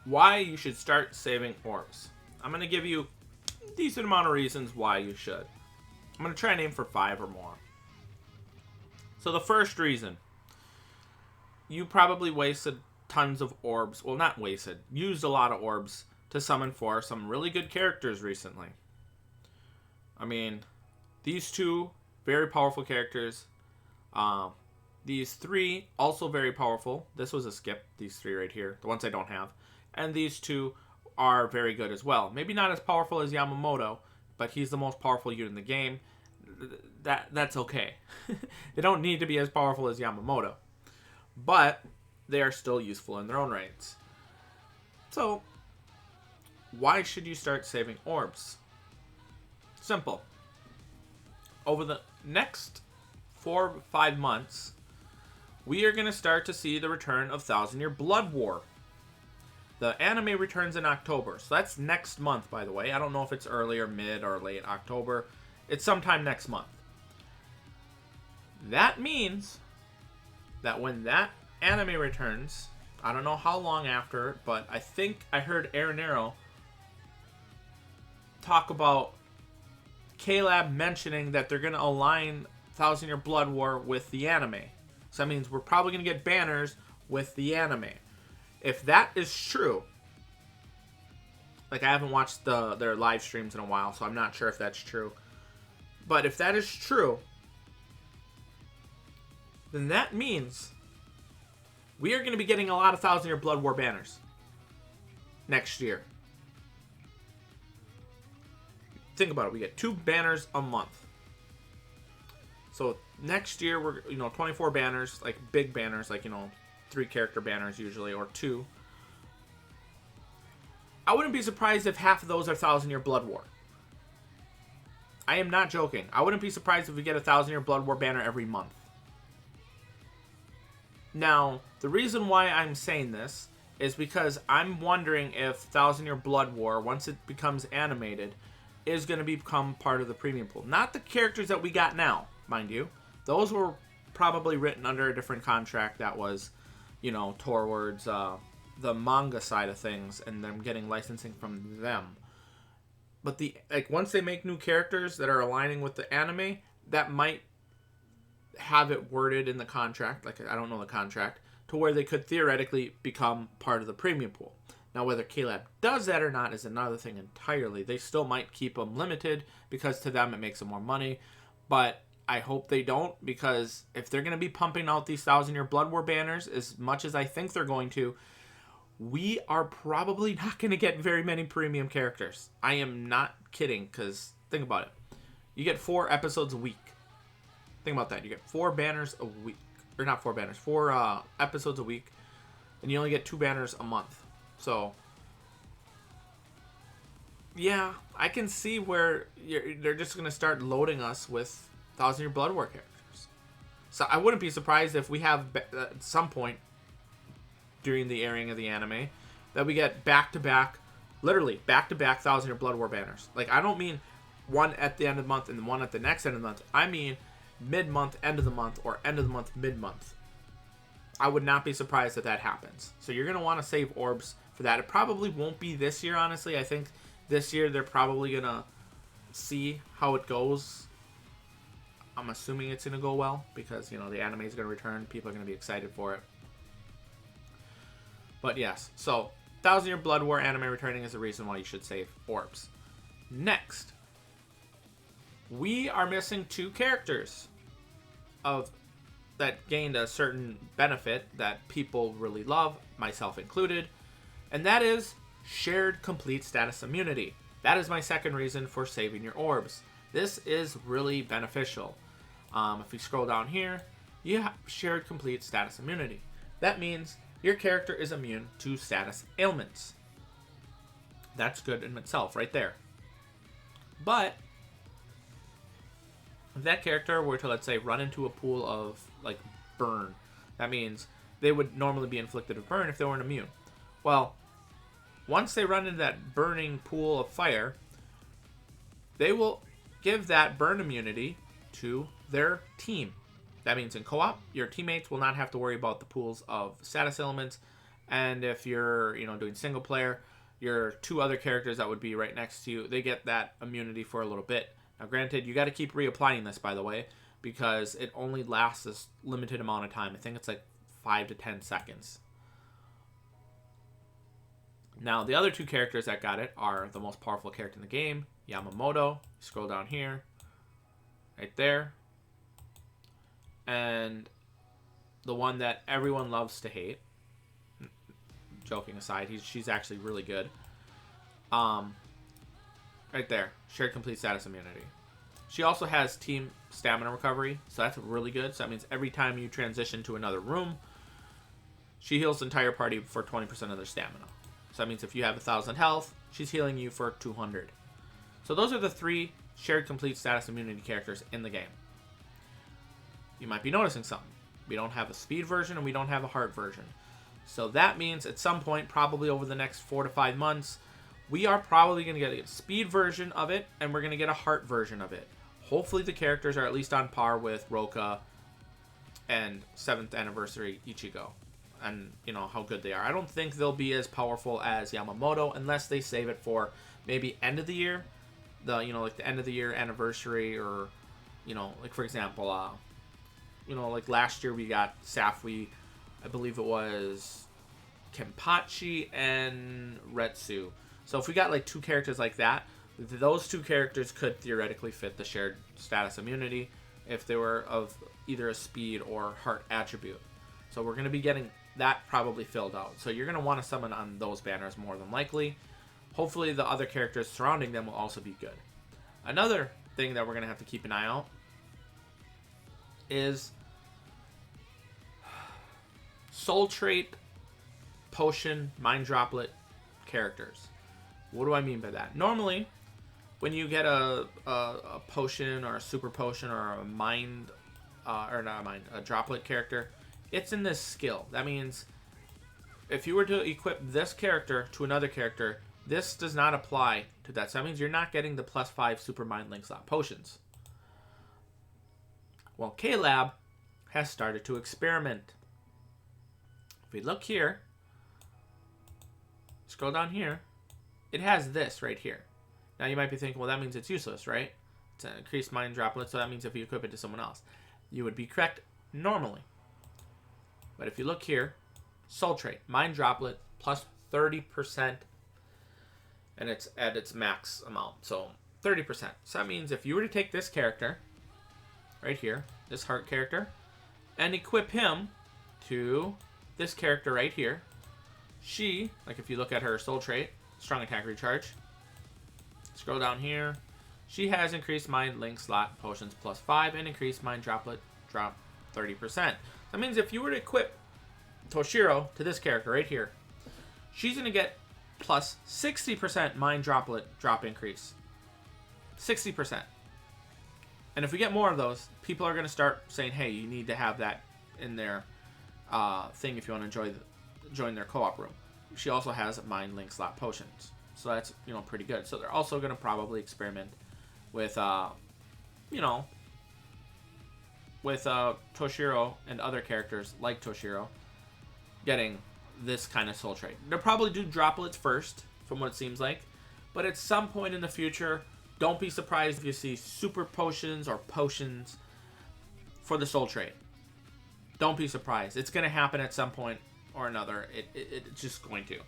why you should start saving orbs. I'm going to give you a decent amount of reasons why you should. I'm going to try and aim for 5 or more. So the first reason, you probably wasted tons of orbs. Well, not wasted. Used a lot of orbs to summon for some really good characters recently. I mean, these 2, very powerful characters. These 3, also very powerful. This was a skip, these 3 right here. The ones I don't have. And these 2 are very good as well. Maybe not as powerful as Yamamoto, but he's the most powerful unit in the game. That's okay. They don't need to be as powerful as Yamamoto. But they are still useful in their own rights. So, why should you start saving orbs? Simple. Over the next 4 or 5 months, we are going to start to see the return of Thousand Year Blood War. The anime returns in October, so that's next month, by the way. I don't know if it's early or mid or late October. It's sometime next month. That means that when that anime returns, I don't know how long after, but I think I heard Arenero talk about K-Lab mentioning that they're going to align Thousand Year Blood War with the anime. So that means we're probably going to get banners with the anime. If that is true, like I haven't watched their live streams in a while, so I'm not sure if that's true. But if that is true, then that means we are going to be getting a lot of Thousand Year Blood War banners next year. Think about it. We get 2 banners a month. So next year we're 24 banners, like big banners, like 3 character banners usually, or 2. I wouldn't be surprised if half of those are Thousand Year Blood War. I am not joking. I wouldn't be surprised if we get a Thousand Year Blood War banner every month. Now, the reason why I'm saying this is because I'm wondering if Thousand Year Blood War, once it becomes animated, is going to become part of the premium pool. Not the characters that we got now, mind you. Those were probably written under a different contract that was, towards the manga side of things, and them getting licensing from them. But once they make new characters that are aligning with the anime, that might have it worded in the contract, like I don't know the contract, to where they could theoretically become part of the premium pool. Now, whether K-Lab does that or not is another thing entirely. They still might keep them limited because to them it makes them more money. But I hope they don't, because if they're going to be pumping out these Thousand Year Blood War banners as much as I think they're going to, we are probably not going to get very many premium characters. I am not kidding, because think about it. You get 4 episodes a week. Think about that. You get 4 banners a week. Or not 4 banners. 4 episodes a week. And you only get 2 banners a month. So, yeah, I can see where they're just going to start loading us with Thousand Year Blood War characters. So I wouldn't be surprised if we have, at some point during the airing of the anime, that we get back-to-back, literally back-to-back Thousand Year Blood War banners. Like, I don't mean one at the end of the month and one at the next end of the month. I mean mid-month, end of the month, or end of the month, mid-month. I would not be surprised if that happens. So you're going to want to save orbs for that. It probably won't be this year, honestly. I think this year they're probably going to see how it goes. I'm assuming it's going to go well because, the anime is going to return. People are going to be excited for it. But yes, so Thousand Year Blood War anime returning is the reason why you should save orbs. Next, we are missing 2 characters that gained a certain benefit that people really love, myself included, and that is shared complete status immunity. That is my second reason for saving your orbs. This is really beneficial. If we scroll down here, you have shared complete status immunity. That means your character is immune to status ailments. That's good in itself, right there. But if that character were to, let's say, run into a pool of, like, burn, that means they would normally be inflicted with burn if they weren't immune. Well, once they run into that burning pool of fire, they will give that burn immunity to their team. That means in co-op, your teammates will not have to worry about the pools of status elements, And if you're, doing single player, your 2 other characters that would be right next to you, they get that immunity for a little bit. Now, granted, you got to keep reapplying this, by the way, because it only lasts this limited amount of time. I think it's like 5 to 10 seconds. Now, the other 2 characters that got it are the most powerful character in the game, Yamamoto. Scroll down here, right there. And the one that everyone loves to hate, joking aside, she's actually really good. Right there, shared complete status immunity. She also has team stamina recovery, so that's really good. So that means every time you transition to another room, she heals the entire party for 20% of their stamina. So that means if you have 1,000 health, she's healing you for 200. So those are the 3 shared complete status immunity characters in the game. You might be noticing something. We don't have a speed version and we don't have a heart version. So that means at some point, probably over the next 4 to 5 months, we are probably going to get a speed version of it and we're going to get a heart version of it. Hopefully the characters are at least on par with Roka and 7th anniversary Ichigo. And, how good they are. I don't think they'll be as powerful as Yamamoto unless they save it for maybe end of the year. Like the end of the year anniversary, or, like for example, like last year we got Safui, I believe it was Kenpachi and Retsu. So if we got like 2 characters like that, those 2 characters could theoretically fit the shared status immunity if they were of either a speed or heart attribute. So we're going to be getting that probably filled out. So you're going to want to summon on those banners more than likely. Hopefully the other characters surrounding them will also be good. Another thing that we're going to have to keep an eye out is soul trait, potion, mind droplet characters. What do I mean by that? Normally, when you get a potion or a super potion or a mind, a droplet character, it's in this skill. That means if you were to equip this character to another character, this does not apply to that. So that means you're not getting the +5 super mind link slot potions. Well, K-Lab has started to experiment. If we look here, scroll down here, it has this right here. Now you might be thinking, well, that means it's useless, right? It's an increased mind droplet, so that means if you equip it to someone else. You would be correct normally. But if you look here, soul trait, mind droplet, plus 30%, and it's at its max amount. So 30%. So that means if you were to take this character, right here, this heart character, and equip him to this character right here, she, like if you look at her soul trait, strong attack recharge, scroll down here, she has increased mind link slot potions +5 and increased mind droplet drop 30%. That means if you were to equip Toshiro to this character right here, she's going to get plus 60% mind droplet drop increase. 60%. And if we get more of those, people are going to start saying, hey, you need to have that in their thing if you want to join their co-op room. She also has mind link slot potions. So that's, pretty good. So they're also going to probably experiment with, Toshiro and other characters like Toshiro getting this kind of soul trait. They'll probably do droplets first, from what it seems like. But at some point in the future, don't be surprised if you see super potions or potions for the soul trait. Don't be surprised. It's going to happen at some point or another. It's just going to.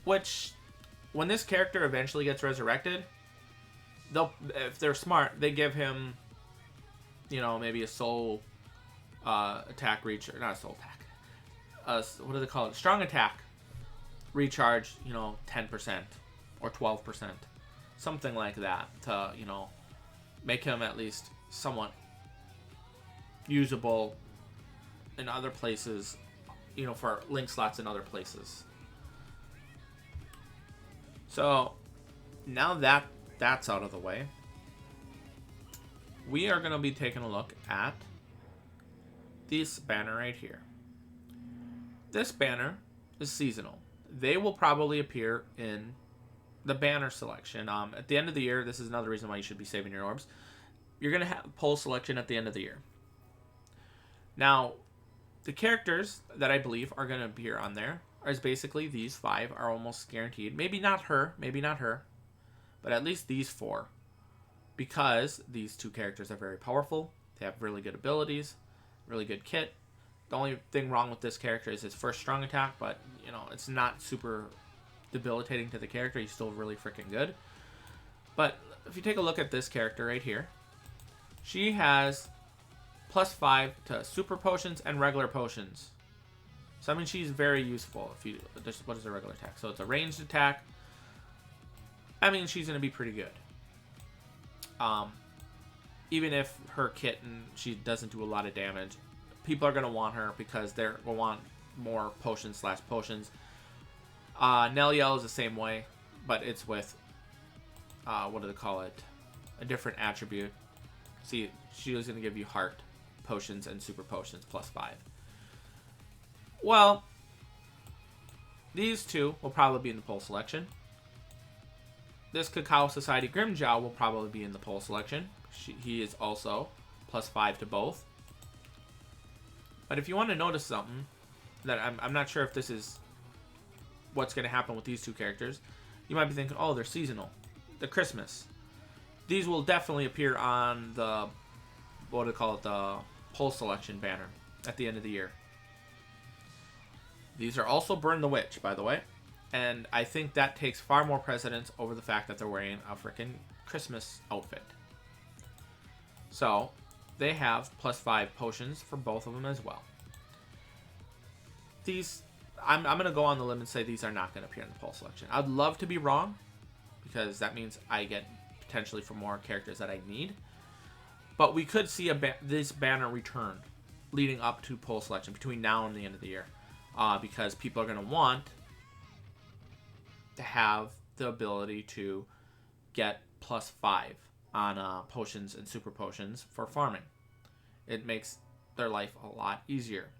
Which, when this character eventually gets resurrected, if they're smart, they give him, maybe a soul attack reach, or not a soul attack. What do they call it? Strong attack recharge, 10% or 12%. Something like that to, make him at least somewhat usable in other places, for link slots in other places. So, now that that's out of the way, we are going to be taking a look at this banner right here. This banner is seasonal. They will probably appear in the banner selection. At the end of the year, this is another reason why you should be saving your orbs. You're going to have poll selection at the end of the year. Now, the characters that I believe are going to appear on there is basically these 5 are almost guaranteed. Maybe not her, but at least these 4. Because these 2 characters are very powerful. They have really good abilities, really good kit. The only thing wrong with this character is his first strong attack, but, you know, it's not super debilitating to the character. He's still really freaking good. But if you take a look at this character right here, she has +5 to super potions and regular potions. So, I mean, she's very useful. If you just, what is a regular attack? So, it's a ranged attack. I mean, she's going to be pretty good. Even if her kit and she doesn't do a lot of damage, people are going to want her because they will want more potions/potions. Neliel is the same way, but it's with, what do they call it? A different attribute. See, she was going to give you heart potions and super potions +5. Well, these 2 will probably be in the poll selection. This Cacao Society Grimjow will probably be in the poll selection. He is also +5 to both. But if you want to notice something, that I'm not sure if this is what's going to happen with these 2 characters, you might be thinking, oh, they're seasonal. They're Christmas. These will definitely appear on the, what do they call it, the poll selection banner at the end of the year. These are also Burn the Witch, by the way. And I think that takes far more precedence over the fact that they're wearing a freaking Christmas outfit. So, they have +5 potions for both of them as well. These, I'm going to go on the limb and say these are not going to appear in the poll selection. I'd love to be wrong, because that means I get potentially for more characters that I need. But we could see this banner return leading up to poll selection between now and the end of the year. Because people are going to want to have the ability to get +5 on potions and super potions for farming. It makes their life a lot easier.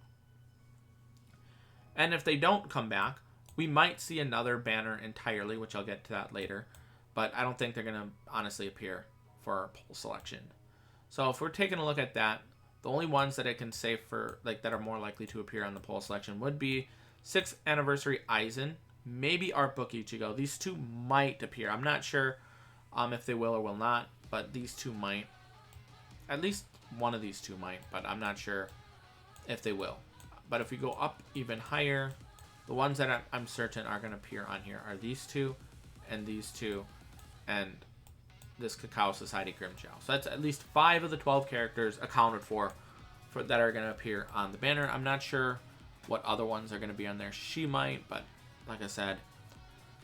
And if they don't come back, we might see another banner entirely, which I'll get to that later. But I don't think they're going to honestly appear for poll selection. So if we're taking a look at that, the only ones that I can say for that are more likely to appear on the poll selection would be 6th Anniversary Aizen, maybe Art Book Ichigo. These 2 might appear. I'm not sure if they will or will not, but these 2 might. At least one of these 2 might, but I'm not sure if they will. But if we go up even higher, the ones that I'm certain are going to appear on here are these 2 and these 2 and this Cacao Society Grimjow. So that's at least 5 of the 12 characters accounted for that are going to appear on the banner. I'm not sure what other ones are going to be on there. She might, but like I said,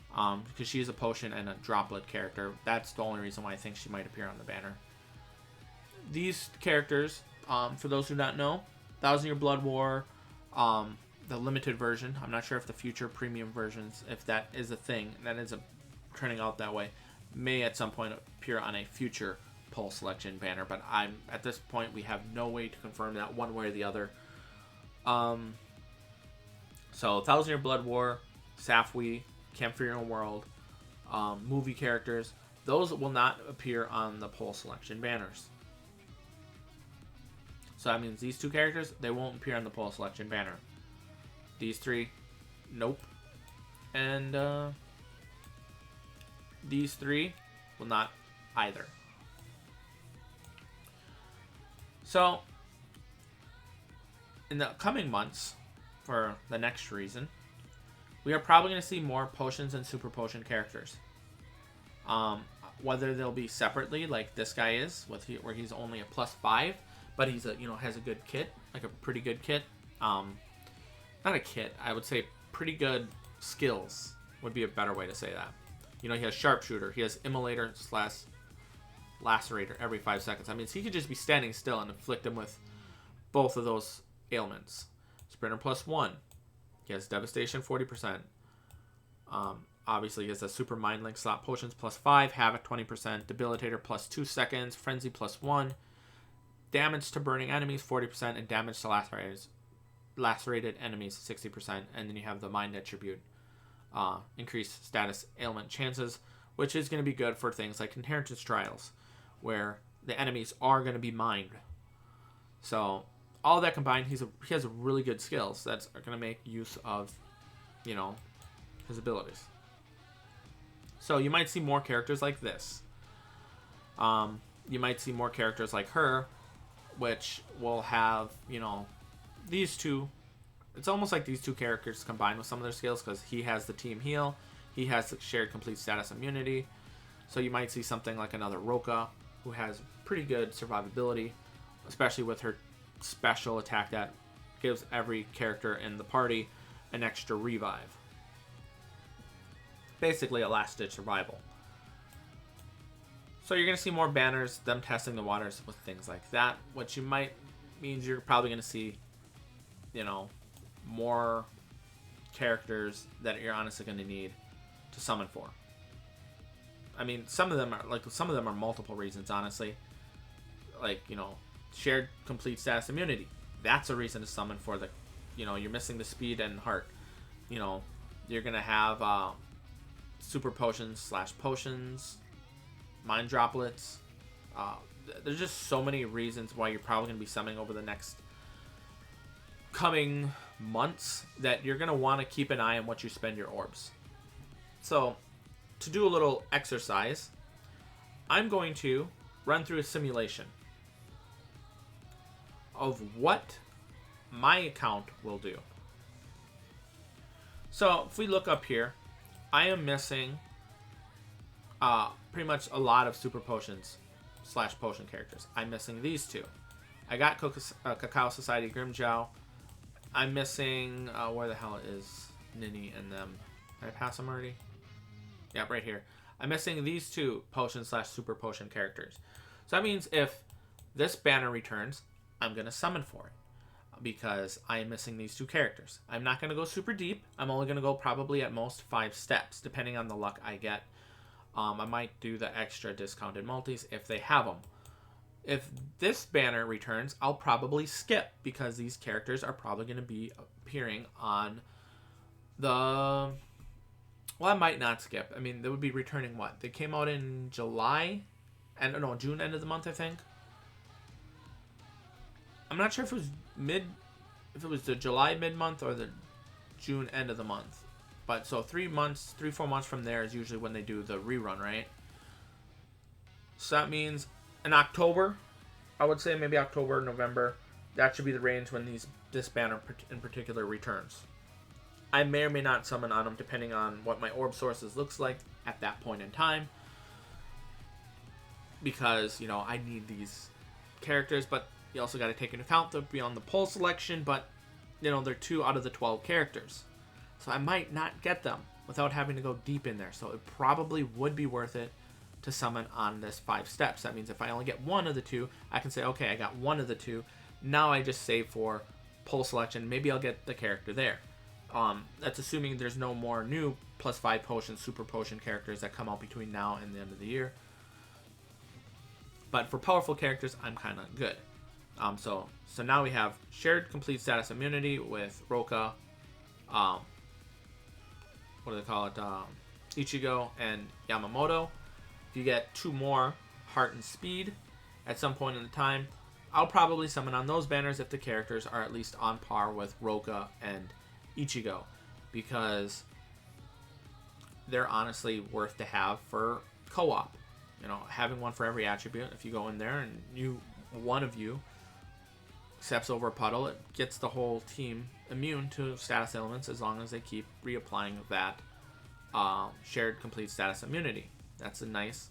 because she is a potion and a droplet character, that's the only reason why I think she might appear on the banner. These characters, for those who do not know, 1,000 Year Blood War, the limited version. I'm not sure if the future premium versions, if that is a thing, that is turning out that way, may at some point appear on a future poll selection banner, but at this point we have no way to confirm that one way or the other. So 1,000 Year Blood War, Safwi, Camp for Your Own World, movie characters, those will not appear on the poll selection banners. So that means these 2 characters, they won't appear on the poll selection banner. These 3, nope. And these 3 will not either. So, in the coming months, for the next reason, we are probably going to see more potions and super potion characters. Whether they'll be separately, like this guy is, where he's only a +5, but he's has a good kit, like a pretty good kit. Not a kit, I would say pretty good skills would be a better way to say that. He has Sharpshooter, he has Immolator/Lacerator every 5 seconds. I mean, so he could just be standing still and inflict him with both of those ailments. Sprinter +1. He has Devastation 40%. Obviously, he has a Super Mind Link slot. Potions +5. Havoc 20%. Debilitator +2 seconds. Frenzy +1. Damage to burning enemies 40%. And damage to lacerated enemies 60%. And then you have the Mind Attribute. Increased status ailment chances, which is going to be good for things like Inheritance Trials, where the enemies are going to be mined. So all that combined, he has really good skills that are going to make use of, you know, his abilities. So you might see more characters like this. You might see more characters like her, which will have, you know, these two. It's almost like these two characters combined with some of their skills, because he has the team heal, he has the shared complete status immunity. So you might see something like another Roka, who has pretty good survivability, especially with her special attack that gives every character in the party an extra revive. Basically a last-ditch survival. So you're going to see more banners, them testing the waters with things like that, which means you're probably going to see, you know, more characters that you're honestly going to need to summon for. I mean, some of them are multiple reasons, honestly. Like, you know, shared complete status immunity. That's a reason to summon for the, you know, you're missing the speed and heart. You know, you're going to have super potions / potions, mind droplets. There's just so many reasons why you're probably going to be summoning over the next coming months that you're going to want to keep an eye on what you spend your orbs. So, to do a little exercise, I'm going to run through a simulation of what my account will do. So, if we look up here, I am missing pretty much a lot of super potions / potion characters. I'm missing these two. I got Cacao Society Grimjow. I'm missing, where the hell is Nini and them? Did I pass them already? Yep, right here. I'm missing these two potion / super potion characters. So that means if this banner returns, I'm going to summon for it, because I am missing these two characters. I'm not going to go super deep. I'm only going to go probably at most 5 steps, depending on the luck I get. I might do the extra discounted multis if they have them. If this banner returns, I'll probably skip, because these characters are probably going to be appearing on the... Well, I might not skip. I mean, they would be returning what? They came out in July? June end of the month, I think. I'm not sure if it was the July mid-month or the June end of the month. But so 4 months from there is usually when they do the rerun, right? So that means in October, I would say maybe October, November, that should be the range when this banner in particular returns. I may or may not summon on them depending on what my orb sources looks like at that point in time. Because, you know, I need these characters, but you also got to take into account they'll be on the poll selection, but, you know, they're 2 out of the 12 characters. So I might not get them without having to go deep in there. So it probably would be worth it to summon on this 5 steps. That means if I only get one of the 2, I can say, okay, I got one of the 2. Now I just save for poll selection. Maybe I'll get the character there. That's assuming there's no more new +5 potion, super potion characters that come out between now and the end of the year. But for powerful characters, I'm kind of good. So now we have shared complete status immunity with Roka, what do they call it? Ichigo and Yamamoto. If you get 2 more heart and speed at some point in the time, I'll probably summon on those banners if the characters are at least on par with Roka and Ichigo, because they're honestly worth to have for co-op. You know, having one for every attribute. If you go in there and one of you steps over a puddle, it gets the whole team immune to status elements as long as they keep reapplying that shared complete status immunity. That's a nice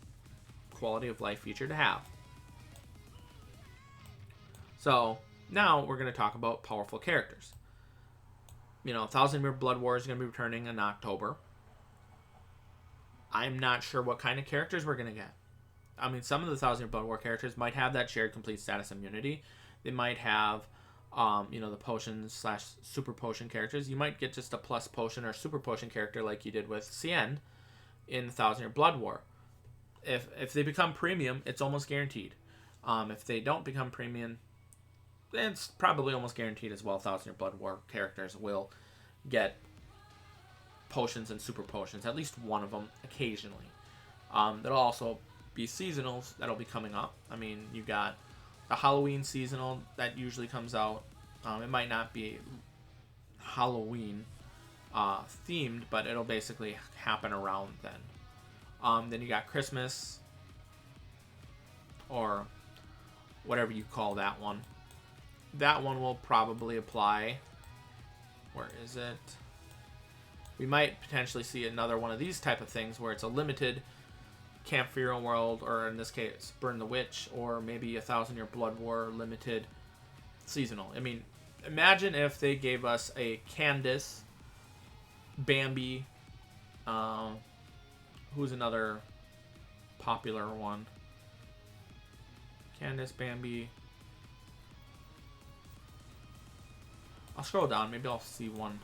quality of life feature to have. So now we're going to talk about powerful characters. You know, 1,000 Year Blood War is going to be returning in October. I'm not sure what kind of characters we're going to get. I mean, some of the 1,000 Year Blood War characters might have that shared complete status immunity. They might have, you know, the potions / super potion characters. You might get just a plus potion or super potion character like you did with Cien in the 1,000 Year Blood War. If they become premium, it's almost guaranteed. If they don't become premium, it's probably almost guaranteed as well. 1,000 Year Blood War characters will get potions and super potions, at least one of them occasionally. There'll also be seasonals that'll be coming up. I mean, you got a Halloween seasonal that usually comes out. It might not be Halloween themed, but it'll basically happen around then. Then you got Christmas, or whatever you call that one. That one will probably apply. Where is it? We might potentially see another one of these type of things where it's a limited Camp Fear World, or in this case, Burn the Witch, or maybe a 1,000-Year Blood War limited seasonal. I mean, imagine if they gave us a Candace, Bambi, who's another popular one? Candace, Bambi. I'll scroll down. Maybe I'll see one.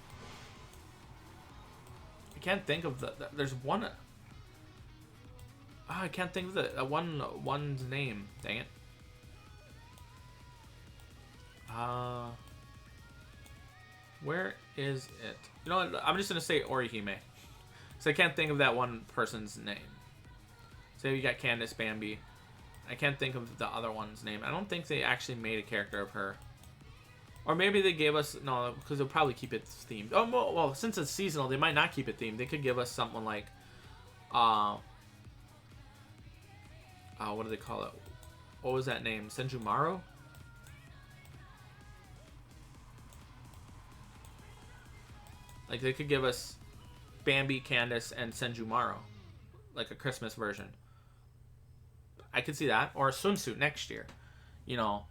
I can't think of there's one. I can't think of the one's name. Dang it. Where is it? You know what? I'm just gonna say Orihime, so I can't think of that one person's name. Say we got Candace, Bambi. I can't think of the other one's name. I don't think they actually made a character of her. Or maybe they gave us... No, because they'll probably keep it themed. Oh, well, since it's seasonal, they might not keep it themed. They could give us something like... what do they call it? What was that name? Senjumaru? Like, they could give us Bambi, Candace, and Senjumaru. Like a Christmas version. I could see that. Or a swimsuit next year. You know...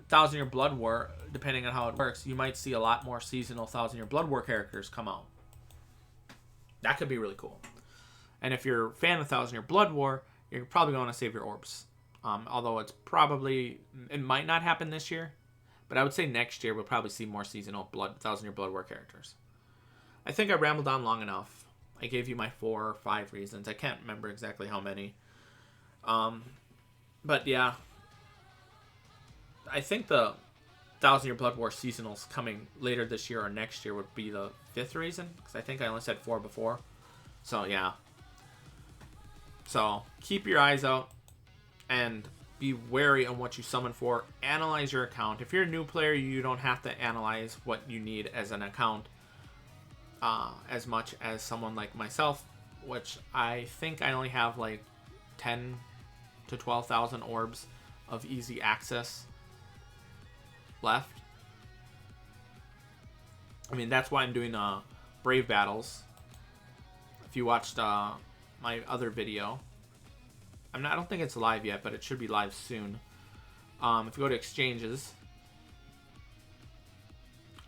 1,000-Year Blood War, depending on how it works, you might see a lot more seasonal 1,000-Year Blood War characters come out. That could be really cool. And if you're a fan of 1,000-Year Blood War, you're probably going to save your orbs. Although it might not happen this year, but I would say next year we'll probably see more seasonal 1,000-Year Blood War characters. I think I rambled on long enough. I gave you my 4 or 5 reasons. I can't remember exactly how many. But yeah. I think the 1,000-Year Blood War seasonals coming later this year or next year would be the 5th reason. Because I think I only said 4 before. So, yeah. So, keep your eyes out. And be wary on what you summon for. Analyze your account. If you're a new player, you don't have to analyze what you need as an account. As much as someone like myself. Which I think I only have like 10 to 12,000 orbs of easy access left. I mean, that's why I'm doing Brave Battles. If you watched my other video, I don't think it's live yet, but it should be live soon. If you go to exchanges,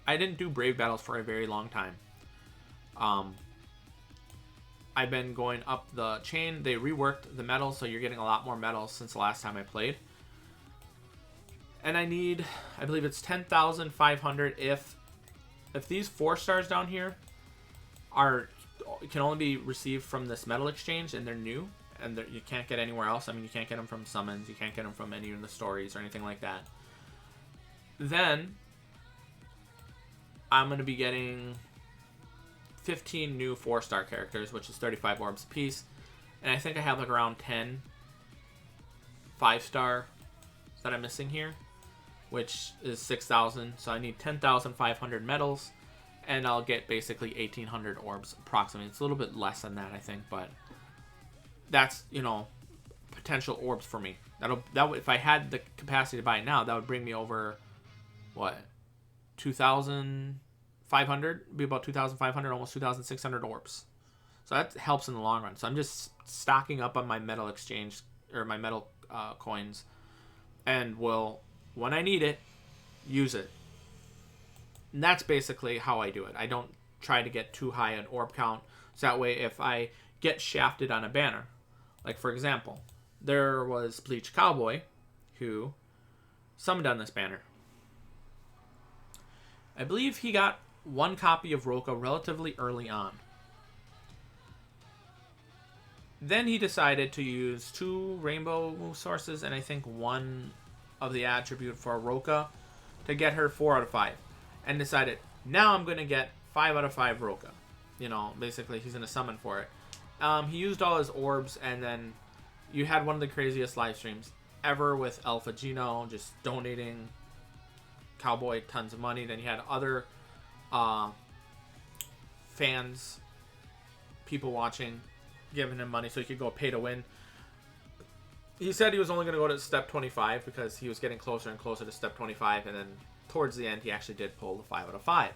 I didn't do Brave Battles for a very long time. I've been going up the chain. They reworked the medals, so you're getting a lot more medals since the last time I played. And I believe it's 10,500 if these 4 stars down here can only be received from this medal exchange and they're new and you can't get anywhere else. I mean, you can't get them from summons, you can't get them from any of the stories or anything like that. Then I'm going to be getting 15 new 4-star characters, which is 35 orbs a piece. And I think I have like around 10 5-star that I'm missing here, which is 6,000. So I need 10,500 medals, and I'll get basically 1,800 orbs approximately. It's a little bit less than that, I think, but that's, you know, potential orbs for me. If I had the capacity to buy it now, that would bring me over, what, 2,500? Be about 2,500, almost 2,600 orbs. So that helps in the long run. So I'm just stocking up on my metal exchange, or my metal coins, and will, when I need it, use it. And that's basically how I do it. I don't try to get too high an orb count, so that way if I get shafted on a banner, like for example, there was Bleach Cowboy who summoned on this banner. I believe he got 1 copy of Roka relatively early on. Then he decided to use 2 rainbow sources and I think 1 of the attribute for Roka to get her 4 out of 5. And decided, now I'm going to get 5 out of 5 Roka. You know, basically he's going to summon for it. He used all his orbs, and then you had one of the craziest live streams ever with Alpha Gino just donating Cowboy tons of money. Then you had other fans, people watching, giving him money so he could go pay to win. He said he was only going to go to step 25 because he was getting closer and closer to step 25, and then towards the end he actually did pull the 5 out of 5.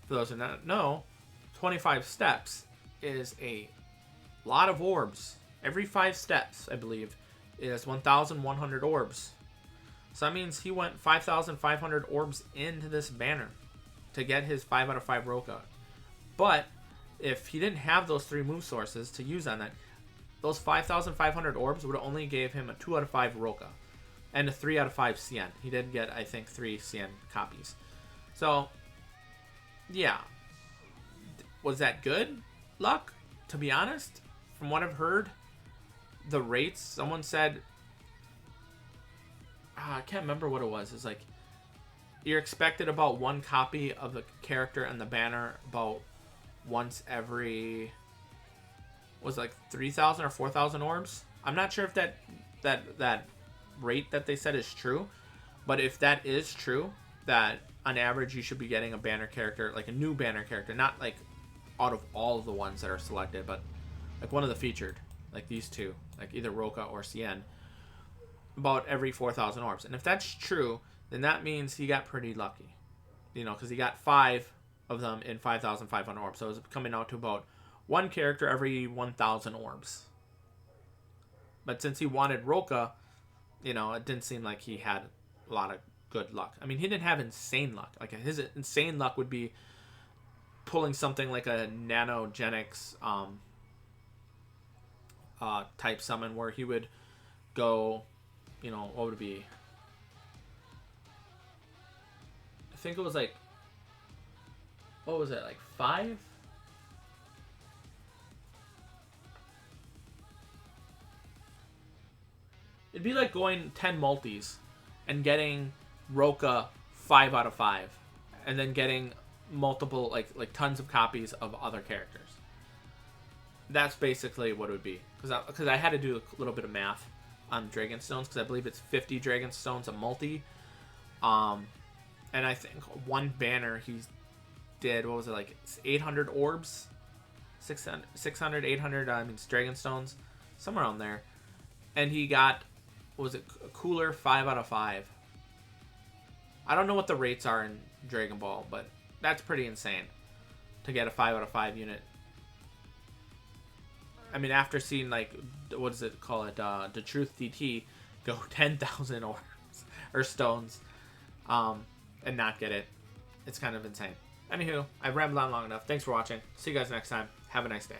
For those who don't know, 25 steps is a lot of orbs. Every 5 steps, I believe, is 1,100 orbs. So that means he went 5,500 orbs into this banner to get his 5 out of 5 Roka. But if he didn't have those 3 move sources to use on that, those 5,500 orbs would have only gave him a 2 out of 5 Roka and a 3 out of 5 Cien. He did get, I think, 3 Cien copies. So, yeah. Was that good luck? To be honest, from what I've heard, the rates, someone said, I can't remember what it was. It's like, you're expected about 1 copy of the character and the banner about once every, was it like 3,000 or 4,000 orbs? I'm not sure if that rate that they said is true, but if that is true, that on average you should be getting a banner character, like a new banner character, not like out of all of the ones that are selected, but like one of the featured, like these 2, like either Roka or Cien, about every 4,000 orbs. And if that's true, then that means he got pretty lucky, you know, because he got 5 of them in 5,500 orbs. So it was coming out to about 1 character every 1,000 orbs. But since he wanted Roka, you know, it didn't seem like he had a lot of good luck. I mean, he didn't have insane luck. Like, his insane luck would be pulling something like a Nanogenics type summon where he would go, you know, what would it be? I think it was like, what was it, like 5? It'd be like going 10 multis and getting Roka 5 out of 5, and then getting multiple, like tons of copies of other characters. That's basically what it would be. Because I had to do a little bit of math on Dragon Stones, because I believe it's 50 Dragon Stones a multi. And I think 1 banner he did, what was it, like 800 orbs? 600, 800, I mean, Dragon Stones. Somewhere around there. And he got, what was it, a cooler 5 out of 5. I don't know what the rates are in Dragon Ball, but that's pretty insane to get a 5 out of 5 unit. I mean, after seeing, like, what does it call it, the Truth DT go 10,000 orbs or stones and not get it, it's kind of insane. Anywho, I've rambled on long enough. Thanks for watching. See you guys next time. Have a nice day.